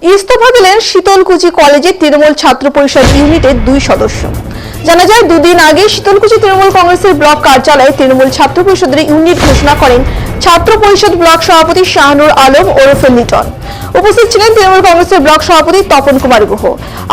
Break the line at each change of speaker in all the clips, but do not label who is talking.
ইস্তফা দিলেন শীতলকুচি কলেজের তৃণমূল ছাত্র পরিষদ ইউনিটের 2 সদস্য। জানা যায়, দুদিন আগে শীতলকুচি তৃণমূল কংগ্রেসের ব্লক কার্যালয়ে তৃণমূল ছাত্র পরিষদের ইউনিট ঘোষণা করেন ছাত্র পরিষদ ব্লক সভাপতি শাহানুর আলম ওরফে লিটন। উপস্থিত ছিলেন তৃণমূল কংগ্রেসের ব্লক সভাপতি তপন কুমার গুহ।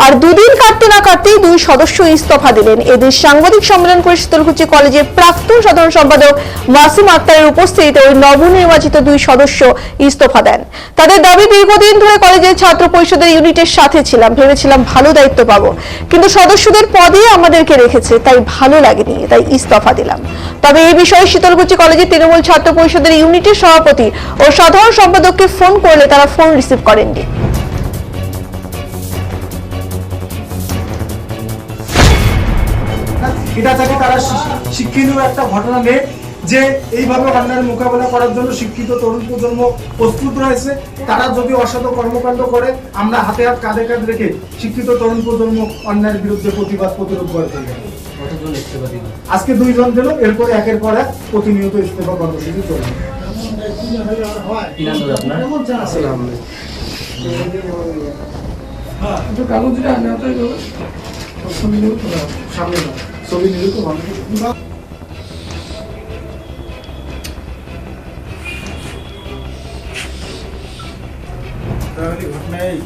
আর দুদিন কাটতে না কাটতেই 2 সদস্য ইস্তফা দিলেন। এদিন সাংবাদিক সম্মেলন করে শীতলকুচি কলেজের প্রাক্তন সাধারণ সম্পাদক মাসুম আক্তারের উপস্থিতিতে ওই নবনির্বাচিত 2 সদস্য ইস্তফা দেন। তাদের দাবি, দীর্ঘদিন ধরে কলেজের ছাত্র পরিষদের ইউনিটের সাথে ছিলাম, ভেবেছিলাম ভালো দায়িত্ব পাবো, কিন্তু সদস্যদের পদে আমাদেরকে রেখেছে, তাই ভালো লাগেনি, তাই ইস্তফা দিলাম। তবে এই বিষয়ে শীতলকুচি কলেজের তৃণমূল ছাত্র পরিষদের ইউনিটের সভাপতি ও সাধারণ সম্পাদককে ফোন করলে তারা ফোন রিসিভ করেননি।
এটা থেকে তারা শিক্ষিত একটা ঘটনা নেই যে এইভাবে অন্যায়ের মোকাবেলা করার জন্য শিক্ষিত তরুণ প্রজন্ম প্রস্তুত রয়েছে। তারা যদি অসৎ কর্মকাণ্ড করে, আমরা হাতে হাত কাঁধে কাঁধ রেখে শিক্ষিত তরুণ প্রজন্ম অন্যায়ের বিরুদ্ধে প্রতিরোধ করে থাকি। আজকে 2 জন দিল, এরপরে একের পর এক প্রতিনিয়ত ইস্তফা কর্মসূচি চলবে। ঘটনায়